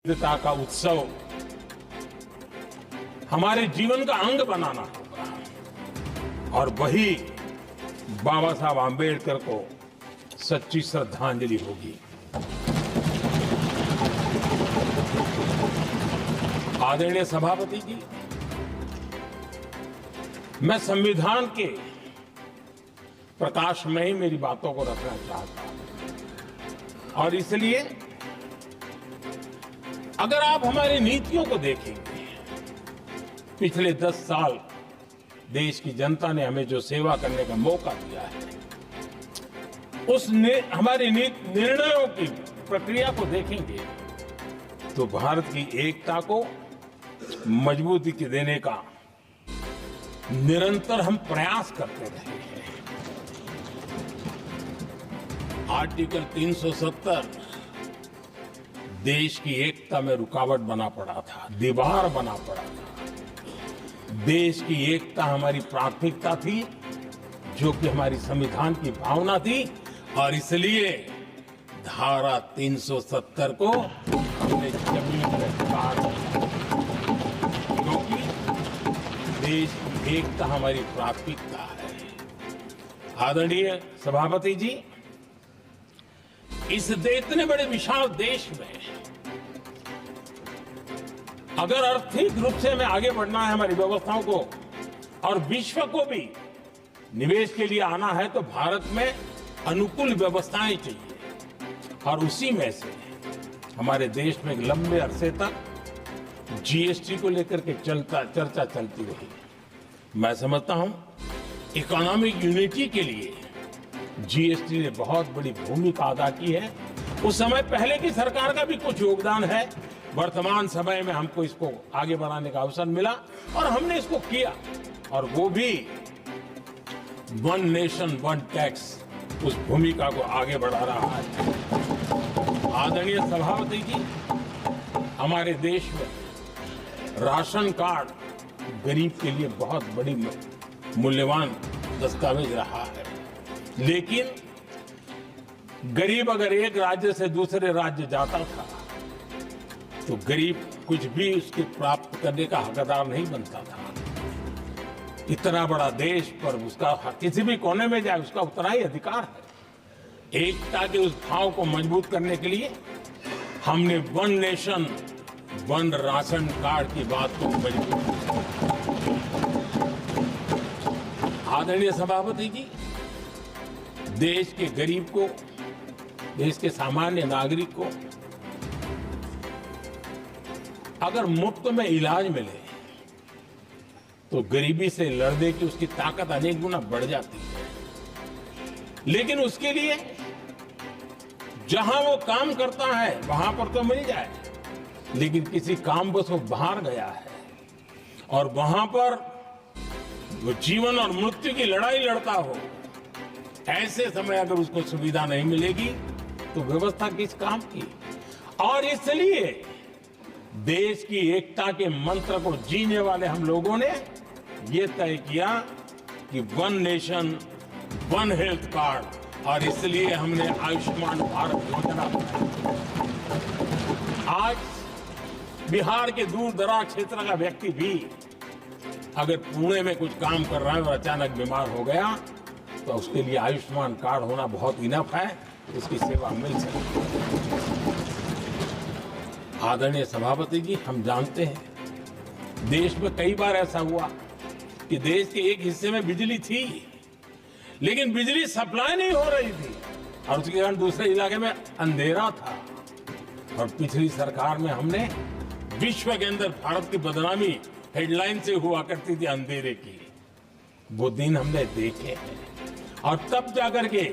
विविधता का उत्सव हमारे जीवन का अंग बनाना होगा और वही बाबा साहब आम्बेडकर को सच्ची श्रद्धांजलि होगी। आदरणीय सभापति जी, मैं संविधान के प्रकाश में ही मेरी बातों को रखना चाहता हूं और इसलिए अगर आप हमारी नीतियों को देखेंगे, पिछले 10 साल देश की जनता ने हमें जो सेवा करने का मौका दिया है, हमारी निर्णयों की प्रक्रिया को देखेंगे तो भारत की एकता को मजबूती देने का निरंतर हम प्रयास करते रहे हैं। आर्टिकल 370 देश की एकता में रुकावट बना पड़ा था, दीवार बना पड़ा था। देश की एकता हमारी प्राथमिकता थी, जो कि हमारी संविधान की भावना थी और इसलिए धारा 370 को हमने जमीन में काट दिया, क्योंकि देश की एकता हमारी प्राथमिकता है। आदरणीय सभापति जी, इस इतने बड़े विशाल देश में अगर आर्थिक रूप से हमें आगे बढ़ना है, हमारी व्यवस्थाओं को और विश्व को भी निवेश के लिए आना है, तो भारत में अनुकूल व्यवस्थाएं चाहिए और उसी में से हमारे देश में एक लंबे अरसे तक जीएसटी को लेकर के चर्चा चलती रही। मैं समझता हूं इकोनॉमिक यूनिटी के लिए जीएसटी ने बहुत बड़ी भूमिका अदा की है। उस समय पहले की सरकार का भी कुछ योगदान है। वर्तमान समय में हमको इसको आगे बढ़ाने का अवसर मिला और हमने इसको किया और वो भी वन नेशन वन टैक्स उस भूमिका को आगे बढ़ा रहा है। आदरणीय सभापति जी, हमारे देश में राशन कार्ड गरीब के लिए बहुत बड़ी मूल्यवान दस्तावेज रहा है, लेकिन गरीब अगर एक राज्य से दूसरे राज्य जाता था तो गरीब कुछ भी उसके प्राप्त करने का हकदार नहीं बनता था। इतना बड़ा देश पर उसका किसी भी कोने में जाए उसका उतना ही अधिकार है। एकता के उस भाव को मजबूत करने के लिए हमने one nation one ration card की बात को मजबूत किया। आदरणीय सभापति जी, देश के गरीब को, देश के सामान्य नागरिक को अगर मुफ्त में इलाज मिले तो गरीबी से लड़ने की उसकी ताकत अनेक गुना बढ़ जाती है। लेकिन उसके लिए जहां वो काम करता है वहां पर तो मिल जाए, लेकिन किसी काम बस वो बाहर गया है और वहां पर वो जीवन और मृत्यु की लड़ाई लड़ता हो, ऐसे समय अगर उसको सुविधा नहीं मिलेगी तो व्यवस्था किस काम की। और इसलिए देश की एकता के मंत्र को जीने वाले हम लोगों ने ये तय किया कि one nation one health card, और इसलिए हमने आयुष्मान भारत योजना बनाई। आज बिहार के दूर दराज क्षेत्र का व्यक्ति भी अगर पुणे में कुछ काम कर रहा है और अचानक बीमार हो गया तो उसके लिए आयुष्मान कार्ड होना बहुत इनफ है, उसकी सेवा मिल सकती है। आदरणीय सभापति जी, हम जानते हैं देश में कई बार ऐसा हुआ कि देश के एक हिस्से में बिजली थी लेकिन बिजली सप्लाई नहीं हो रही थी और उसके कारण दूसरे इलाके में अंधेरा था। और पिछली सरकार में हमने विश्व के अंदर भारत की बदनामी हेडलाइन से हुआ करती थी अंधेरे की, वो दिन हमने देखे हैं। और तब जाकर के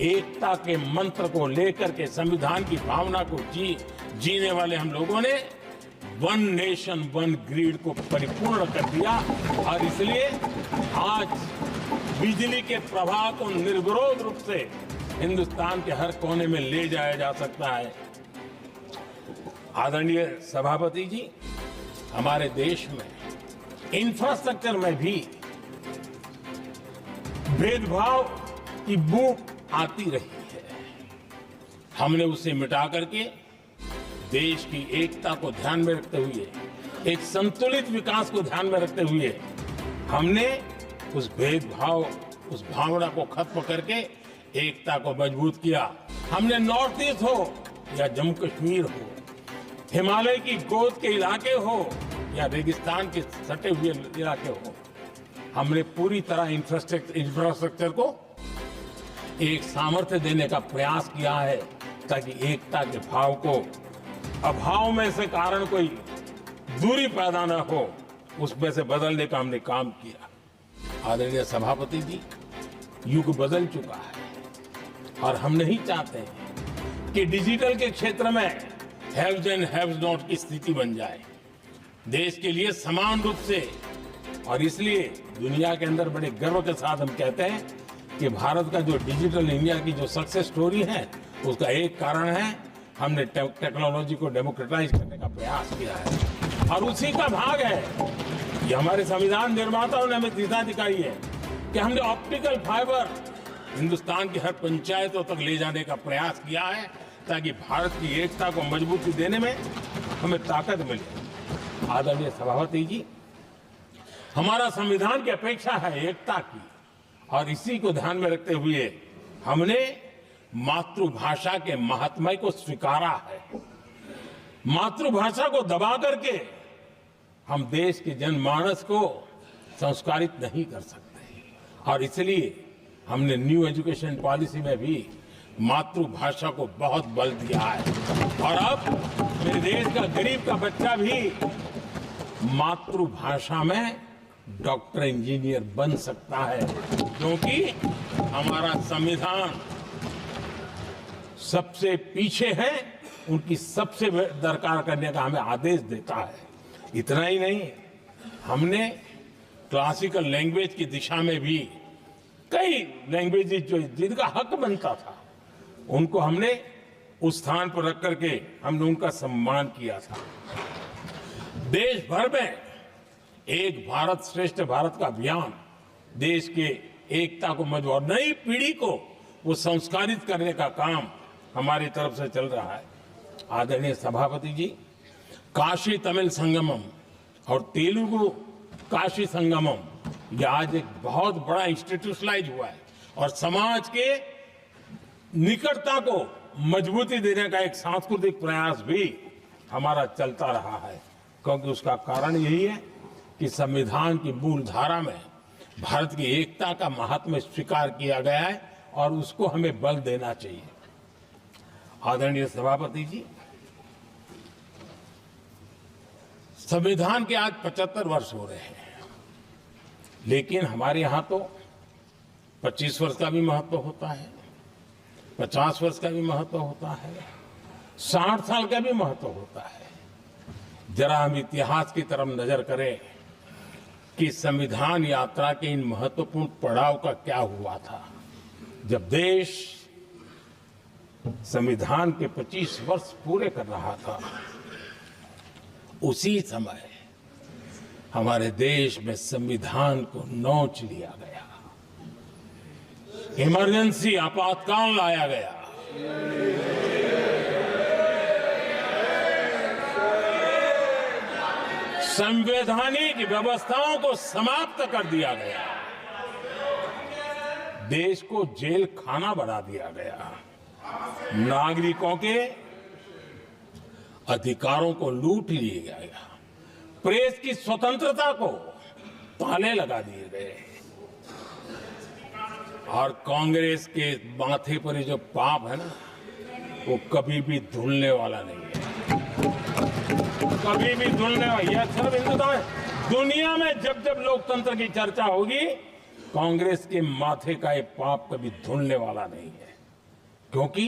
एकता के मंत्र को लेकर के संविधान की भावना को जीने वाले हम लोगों ने वन नेशन वन ग्रिड को परिपूर्ण कर दिया और इसलिए आज बिजली के प्रवाह को निर्विरोध रूप से हिंदुस्तान के हर कोने में ले जाया जा सकता है। आदरणीय सभापति जी, हमारे देश में इंफ्रास्ट्रक्चर में भी भेदभाव की बू आती रही है। हमने उसे मिटा करके देश की एकता को ध्यान में रखते हुए, एक संतुलित विकास को ध्यान में रखते हुए हमने उस भेदभाव, उस भावना को खत्म करके एकता को मजबूत किया। हमने नॉर्थ ईस्ट हो या जम्मू कश्मीर हो, हिमालय की गोद के इलाके हो या रेगिस्तान के सटे हुए इलाके हो, हमने पूरी तरह इंफ्रास्ट्रक्चर को एक सामर्थ्य देने का प्रयास किया है ताकि एकता के भाव को अभाव में से कारण कोई दूरी पैदा न हो, उसमें से बदलने का हमने काम किया। आदरणीय सभापति जी, युग बदल चुका है और हम नहीं चाहते कि डिजिटल के क्षेत्र में हैव्स एंड हैव्स नॉट की स्थिति बन जाए। देश के लिए समान रूप से, और इसलिए दुनिया के अंदर बड़े गर्व के साथ हम कहते हैं कि भारत का जो डिजिटल इंडिया की जो सक्सेस स्टोरी है, उसका एक कारण है हमने टेक्नोलॉजी को डेमोक्रेटाइज करने का प्रयास किया है और उसी का भाग है ये हमारे संविधान निर्माताओं ने हमें दिशा दिखाई है कि हमने ऑप्टिकल फाइबर हिंदुस्तान की हर पंचायतों तक ले जाने का प्रयास किया है ताकि भारत की एकता को मजबूती देने में हमें ताकत मिले। आदरणीय सभापति जी, हमारा संविधान की अपेक्षा है एकता की और इसी को ध्यान में रखते हुए हमने मातृभाषा के महात्म्य को स्वीकारा है। मातृभाषा को दबा करके हम देश के जनमानस को संस्कारित नहीं कर सकते और इसलिए हमने न्यू एजुकेशन पॉलिसी में भी मातृभाषा को बहुत बल दिया है और अब मेरे देश का गरीब का बच्चा भी मातृभाषा में डॉक्टर, इंजीनियर बन सकता है क्योंकि हमारा संविधान सबसे पीछे है, उनकी सबसे दरकार करने का हमें आदेश देता है। इतना ही नहीं, हमने क्लासिकल लैंग्वेज की दिशा में भी कई लैंग्वेजेस जो जिनका हक बनता था उनको हमने उस स्थान पर रख करके हमने उनका सम्मान किया था। देश भर में एक भारत श्रेष्ठ भारत का अभियान देश के एकता को मजबूत और नई पीढ़ी को वो संस्कारित करने का काम हमारी तरफ से चल रहा है। आदरणीय सभापति जी, काशी तमिल संगमम और तेलुगु काशी संगमम ये आज एक बहुत बड़ा इंस्टीट्यूशनलाइज हुआ है और समाज के निकटता को मजबूती देने का एक सांस्कृतिक प्रयास भी हमारा चलता रहा है क्योंकि उसका कारण यही है कि संविधान की मूल धारा में भारत की एकता का महात्म्य स्वीकार किया गया है और उसको हमें बल देना चाहिए। आदरणीय सभापति जी, संविधान के आज 75 वर्ष हो रहे हैं, लेकिन हमारे यहां तो 25 वर्ष का भी महत्व होता है, 50 वर्ष का भी महत्व होता है, 60 साल का भी महत्व होता है। जरा हम इतिहास की तरफ नजर करें कि संविधान यात्रा के इन महत्वपूर्ण पड़ाव का क्या हुआ था। जब देश संविधान के 25 वर्ष पूरे कर रहा था, उसी समय हमारे देश में संविधान को नोच लिया गया, इमरजेंसी आपातकाल लाया गया। संवैधानिक व्यवस्थाओं को समाप्त कर दिया गया, देश को जेल खाना बना दिया गया, नागरिकों के अधिकारों को लूट लिया गया, प्रेस की स्वतंत्रता को ताले लगा दिए गए और कांग्रेस के माथे पर ये जो पाप है ना, वो कभी भी धुलने वाला नहीं है, कभी भी धुलने वाला। यह सिर्फ हिंदुस्तान, दुनिया में जब जब लोकतंत्र की चर्चा होगी, कांग्रेस के माथे का ये पाप कभी धुलने वाला नहीं है क्योंकि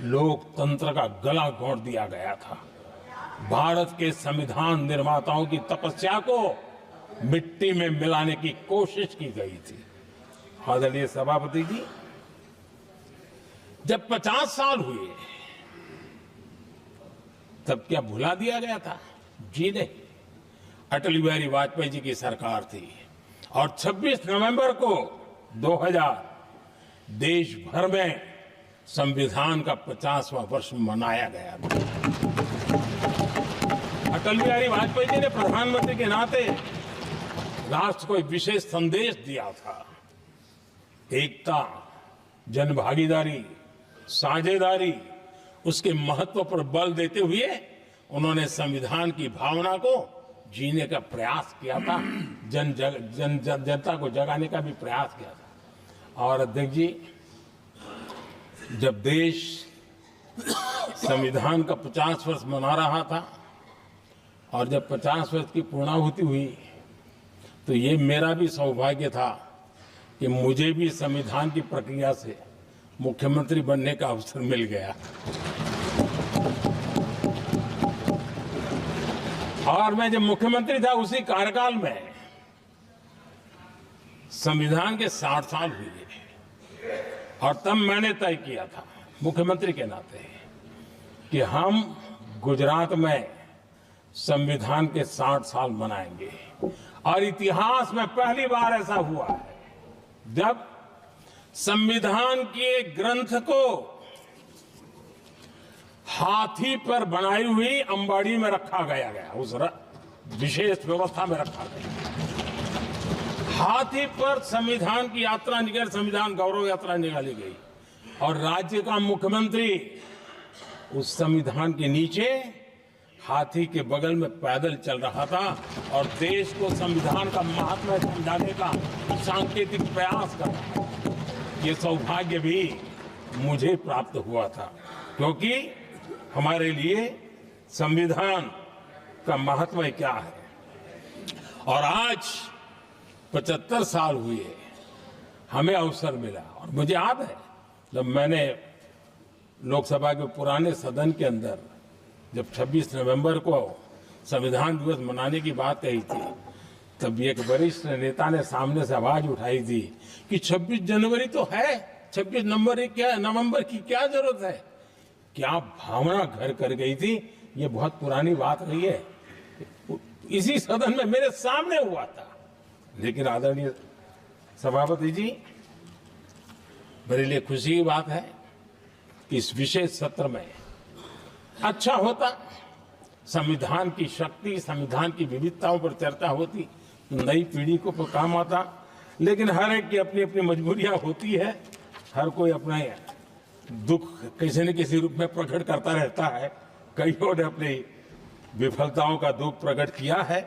लोकतंत्र का गला घोंट दिया गया था। भारत के संविधान निर्माताओं की तपस्या को मिट्टी में मिलाने की कोशिश की गई थी। आदरणीय सभापति जी, जब 50 साल हुए तब क्या भुला दिया गया था? जी नहीं, अटल बिहारी वाजपेयी जी की सरकार थी और 26 नवंबर को 2000 देश भर में संविधान का 50वां वर्ष मनाया गया था। अटल बिहारी वाजपेयी जी ने प्रधानमंत्री के नाते राष्ट्र को एक विशेष संदेश दिया था। एकता, जनभागीदारी, साझेदारी, उसके महत्व पर बल देते हुए उन्होंने संविधान की भावना को जीने का प्रयास किया था, जनता को जगाने का भी प्रयास किया था। और अध्यक्ष जी, जब देश संविधान का 50 वर्ष मना रहा था और जब 50 वर्ष की पूर्णाहुति हुई, तो ये मेरा भी सौभाग्य था कि मुझे भी संविधान की प्रक्रिया से मुख्यमंत्री बनने का अवसर मिल गया। और मैं जब मुख्यमंत्री था उसी कार्यकाल में संविधान के 60 साल हुए और तब मैंने तय किया था मुख्यमंत्री के नाते कि हम गुजरात में संविधान के 60 साल मनाएंगे। और इतिहास में पहली बार ऐसा हुआ है जब संविधान के ग्रंथ को हाथी पर बनाई हुई अंबाड़ी में रखा गया, उस विशेष व्यवस्था में रखा गया। हाथी पर संविधान की यात्रा निकल, संविधान गौरव यात्रा निकाली गई और राज्य का मुख्यमंत्री उस संविधान के नीचे हाथी के बगल में पैदल चल रहा था और देश को संविधान का महात्मा समझाने का सांकेतिक प्रयास कर रहा था। ये सौभाग्य भी मुझे प्राप्त हुआ था, क्योंकि हमारे लिए संविधान का महत्व क्या है। और आज 75 साल हुए, हमें अवसर मिला। और मुझे याद है जब मैंने लोकसभा के पुराने सदन के अंदर जब 26 नवंबर को संविधान दिवस मनाने की बात कही थी, तब एक वरिष्ठ नेता ने सामने से आवाज उठाई थी कि 26 जनवरी तो है, 26 नवंबर की क्या जरूरत है। क्या भावना घर कर गई थी, ये बहुत पुरानी बात नहीं है। इसी सदन में मेरे सामने हुआ था। लेकिन आदरणीय सभापति जी, मेरे लिए खुशी की बात है कि इस विशेष सत्र में अच्छा होता, संविधान की शक्ति, संविधान की विविधताओं पर चर्चा होती, नई पीढ़ी को काम आता। लेकिन हर एक की अपनी अपनी मजबूरियां होती है, हर कोई अपना दुख किसी न किसी रूप में प्रकट करता रहता है। कईयों ने अपनी विफलताओं का दुख प्रकट किया है।